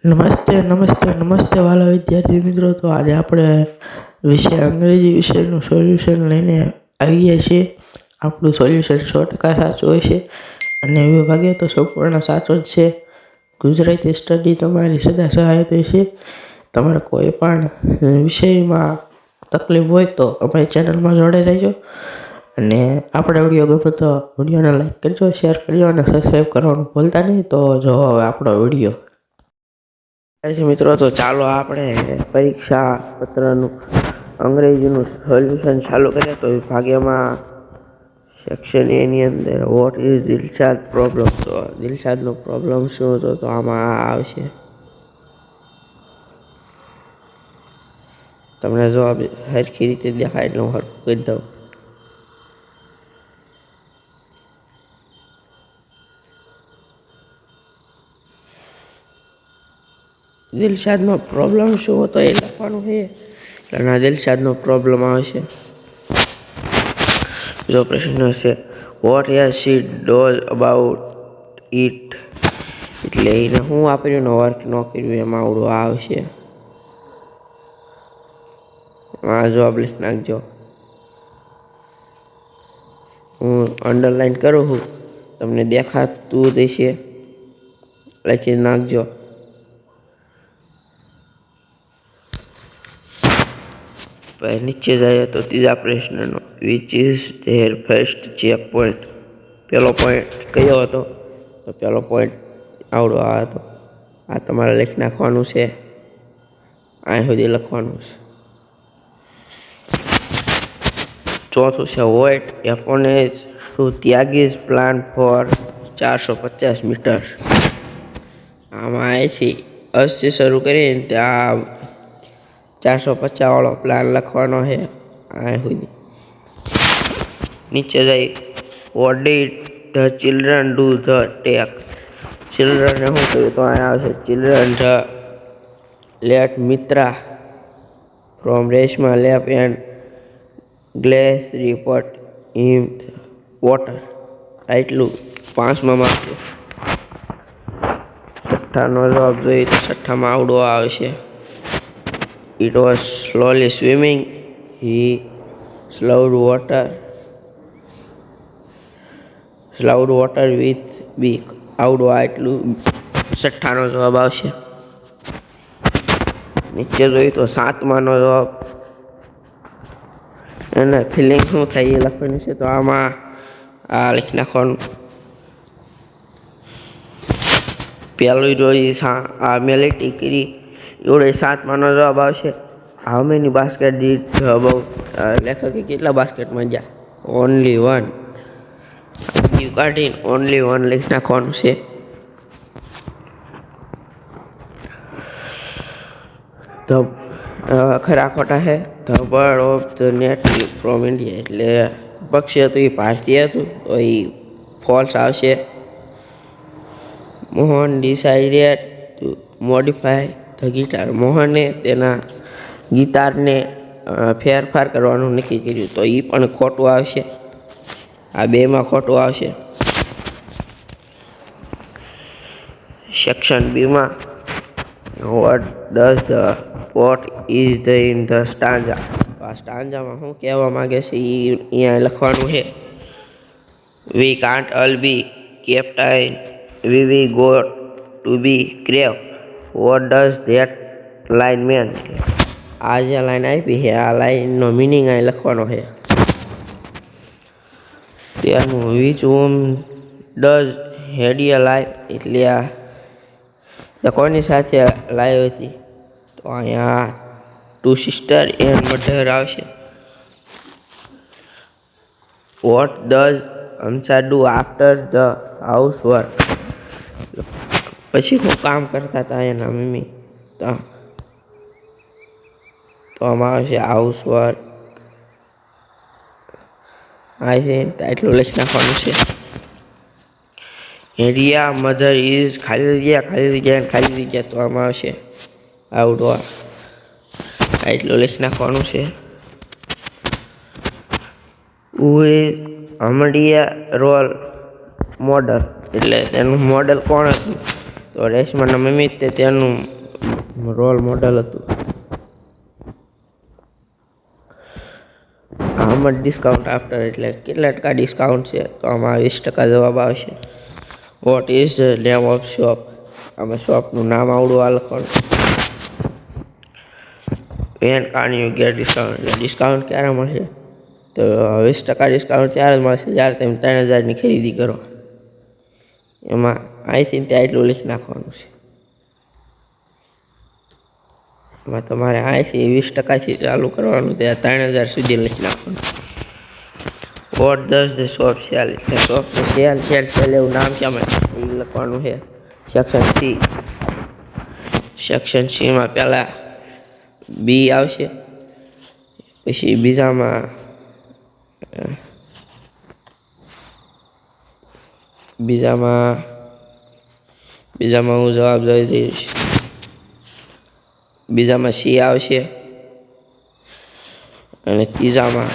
નમસ્તે નમસ્તે નમસ્તે વાલા વિદ્યાર્થી મિત્રો. તો આજે આપણે અંગ્રેજી વિષયનું સોલ્યુશન લઈને આવીએ છીએ. આપણું સોલ્યુશન 100% સાચું હોય છે અને વિભાગે તો સંપૂર્ણ સાચો જ છે. ગુજરાતી સ્ટડી તમારી સદા સહાય છે. તમારે કોઈ પણ વિષયમાં તકલીફ હોય તો અમારી ચેનલમાં જોડાઈ રહેજો અને આપણા વિડીયો ગમે તો વિડીયોને લાઈક કરજો, શેર કરજો અને સબસ્ક્રાઈબ કરવાનું ભૂલતા નહીં. તો જો હવે આપણો વિડીયો મિત્રો, તો ચાલો આપણે પરીક્ષા પત્રનું અંગ્રેજીનું સોલ્યુશન ચાલુ કરીએ. તો વિભાગ્યમાં સેક્શન એની અંદર વોટ ઇઝ દિલશાદ પ્રોબ્લેમ. તો દિલશાદનો પ્રોબ્લેમ શું હતો? તો આમાં આવશે. તમને જવાબ સરખી રીતે દેખાય એટલે હું હરખું કરી દઉં. દિલશાદનો પ્રોબ્લેમ શું હતો એ લખવાનું છે. એટલે દિલશાદનો પ્રોબ્લેમ આવશે. જો પ્રશ્ન છે what has she does about it, એટલે એને હું વાપર્યું વર્ક ન કર્યું એમાં આવડું આવશે. આ જવાબ લખી નાખજો. હું અંડરલાઈન કરું છું, તમને દેખાતું થશે, લખી નાખજો. નીચે જાય તો ત્રીજા પ્રશ્નનો which is there first check point. પહેલો પોઈન્ટ કયો હતો? તો પહેલો પોઈન્ટ આવડો આ હતો. આ તમારે લખી નાખવાનું છે, અહીં સુધી લખવાનું છે. ચોથું છે વોટ એફોનેજ ટુ ત્યાગીઝ પ્લાન ફોર 450 મીટર. આમાં અહીંથી 80 શરૂ કરીને ત્યાં 450 વાળો પ્લાન લખવાનો છે અહીં સુધી. નીચે જઈ what did the children do the take. ચિલ્ડ્રને શું કર્યું? તો અહીંયા આવશે children the let Mitra from Reshma leaf and glass report in water. આટલું 5મા માર્ક. છઠ્ઠાનો જવાબ જોઈએ તો છઠ્ઠામાં આવડો આવશે. It was slowly swimming. He slowed water with beak. આવડું આટલું છઠ્ઠાનો જવાબ આવશે. નીચે જોઈએ તો 7માનો જવાબ. એને ફિલિંગ શું થાય એ લખવાનું છે. તો આમાં આ લખી નાખવાનું. પહેલું જોઈએ આ મેલેટી કરી એવડે 7માનો જવાબ આવશે. How many basket did about. લેખકે કેટલા બાસ્કેટમાં ગયા? ઓનલી 1. યુ કાઢીને ઓનલી 1 લખી નાખવાનું છે. ખરા ખોટા છે. The bird of the native from India, એટલે પક્ષી હતું એ ભારતીય હતું, તો એ ફોલ્સ આવશે. Mohan decided to modify the guitar. મોહને તેના ગિટારને ફેરફાર કરવાનું નક્કી કર્યું, તો એ પણ ખોટું આવશે. આ બેમાં ખોટું આવશે. સેક્શન બીમાં what does the poet is the in the stanza. આ સ્ટાન્જામાં શું કહેવા માંગે છે એ અહીંયા લખવાનું છે. We can't all be captain, we got to be crew. What does that line mean. આ જે લાઈન આપી છે આ લાઈનનો મિનિંગ અહીં લખવાનો છે. ત્યારનું વિચ વોમ ડઝ હેડિયા લાઈફ, એટલે આ કોની સાથે લાઈવ હતી? તો અહીંયા 2 સિસ્ટર એન્ડ મધર આવશે. What does Hansa do after the house work. પછી હું કામ કરતા હતા એના મમ્મી. તો આમાં આવશે હાઉસ વર્ક. એટલું લખી નાખવાનું છે. હેડિયા મધર ઇઝ ખાલી જગ્યા. તો આમાં આવશે આવડો એટલું લખી નાખવાનું છે. હમડિયા રોલ મોડલ, એટલે તેનું મોડલ કોણ હતું? તો રેશમાના મમ્મી તેનું રોલ મોડેલ હતું. હાઉ મચ ડિસ્કાઉન્ટ આફ્ટર એટલે કેટલા ટકા ડિસ્કાઉન્ટ છે? તો આમાં 20% જવાબ આવશે. What is the name of shop? આમાં શોપનું નામ આવડું આ લખવાનું. વેન કાન યુ ગેટ ડિસ્કાઉન્ટ એટલે ડિસ્કાઉન્ટ ક્યારે મળશે? તો 20% ડિસ્કાઉન્ટ ત્યારે મળશે જ્યારે તમે 3000ની ખરીદી કરો. એમાં અહીંથી ત્યાં એટલું લખી નાખવાનું છે. એમાં તમારે અહીંથી 20%થી ચાલુ કરવાનું, ત્યાં 3000 સુધી લખી નાખવાનું. Vote does the shop cell? એટલે શોપનું સેલ એવું નામ કેમ એ લખવાનું છે. સેક્શન સીમાં પહેલાં બી આવશે, પછી બીજામાં હું જવાબ જોઈ દઈશ. બીજામાં સી આવશે અને ત્રીજામાં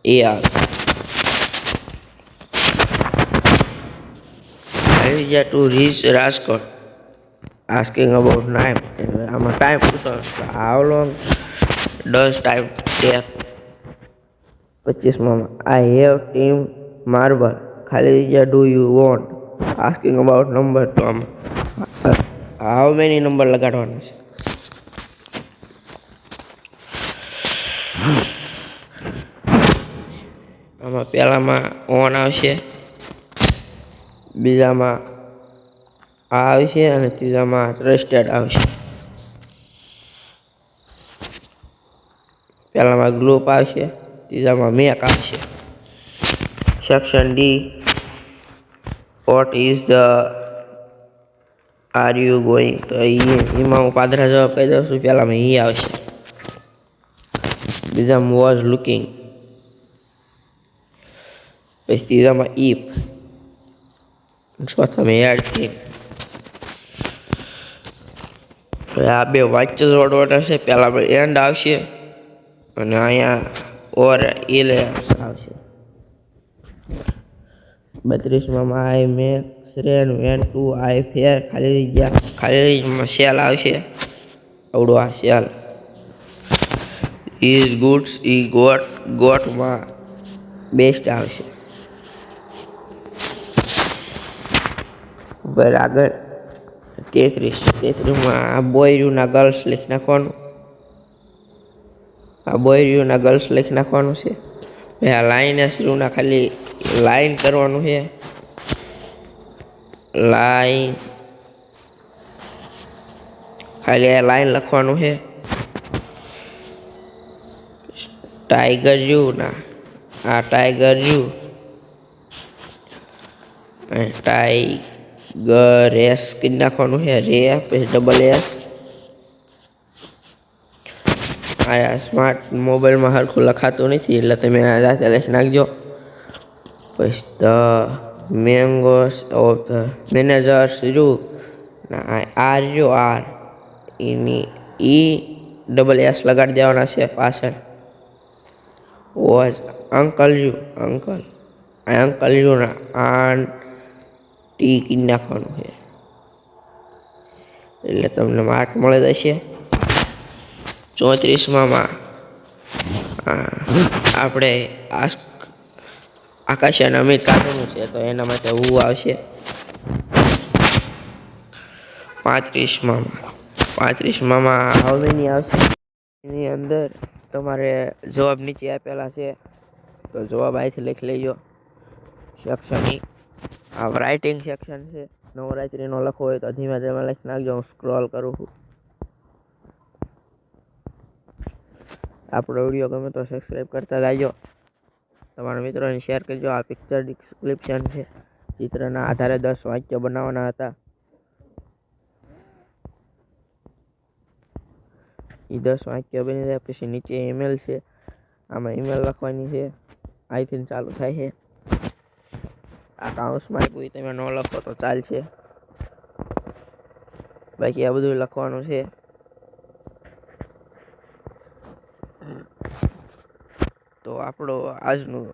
એ આવશે. To reach Rajkot asking about time. આમાં ટાઈમ પૂછવાનો. How long does time take? 25માં આઈ હેવ ટીમ માર્બલ. ખાલી જગ્યા do you want? Asking about number. તો આમાં હાઉ મેની નંબર લગાડવાના છે. આમાં પહેલામાં ઓન આવશે, બીજામાં આ આવશે અને ત્રીજામાં ટ્રસ્ટેડ આવશે. પહેલામાં ગ્રુપ આવશે, ત્રીજામાં મેક આવશે. Section D what is the are you going? તો એમાં હું પાદરા જવાબ કહી દઉં છું. પહેલામાં ઈ આવશે, બીજામાં વોઝ લુકિંગ, પછી ત્રીજામાં ઇફ, ચોથામાં એડ થિંગ. આ બે વાક્ય જોડવાના છે. પહેલામાં એન્ડ આવશે અને અહીંયા ઓર ઇલ આવશે. 32માં આઈ મેક રેન વેન ટુ આઈ ફેર. ખાલી જગ્યામાં સેલ આવશે. આવડું આ સેલ. ઇઝ ગુડ્સ ઈ ગોટમાં બેસ્ટ આવશે. ઉપર આગળ 33માં આ બોય યુના ગર્લ્સ લખી નાખવાનું. આ બોય યુના ગર્લ્સ લખી નાખવાનું છે. આ લાઈન રૂના ખાલી લાઈન કરવાનું છે. લાઈન ખાલી આ લાઈન લખવાનું છે. ટાઈગર યુ ના આ ટાઈગર યુ ટાઈગર એસ કરી નાખવાનું છે. રે પછી ડબલ એસ. આ સ્માર્ટ મોબાઈલમાં સરખું લખાતું નથી એટલે તમે આ જાતે લખી નાખજો. પછી ધ મેંગોસ ઓફ ધ મેનેજર્સ રૂ are you are any double S લગાડી દેવાના છે પાછળ. વોઝ અંકલ યુ ના આંટી કરી નાખવાનું છે એટલે તમને માર્ક મળી જશે. 34માં આપણે આકાશ અને અમિત કાઢવાનું છે તો એના માટે હું આવશે. 35માં હાઉ મેની આવશે. એની અંદર તમારે જવાબ નીચે આપેલા છે તો જવાબ અહીંથી લખી લેજો. સેક્શન આ રાઇટિંગ સેક્શન છે. નવરાત્રીનો લખવો હોય તો ધીમે ધીમે લખી નાખજો. હું સ્ક્રોલ કરું છું. આપણો વિડીયો ગમે તો સબસ્ક્રાઈબ કરતા જાજો. તમારા મિત્રોને શેર કરજો. આ પિક્ચર ડિસ્ક્રિપ્શન છે. ચિત્રના આધારે 10 વાક્ય બનાવવાના હતા. એ 10 વાક્ય બની જાય પછી નીચે ઈમેલ છે. આમાં ઈમેલ લખવાની છે. અહીંથી ચાલુ થાય છે. આ કાઉન્સમાં કોઈ તમે ન લખો તો ચાલશે. બાકી આ બધું લખવાનું છે. તો આપણો આજનું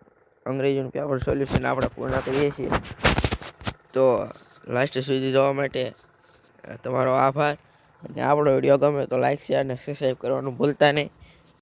અંગ્રેજીનું પેપર સોલ્યુશન આપણે પૂર્ણ કરીએ છીએ. તો લાસ્ટ સુધી જોવા માટે તમારો આભાર. અને આપણો વિડીયો ગમે તો લાઈક શેર અને સબસ્ક્રાઈબ કરવાનું ભૂલતા નહીં.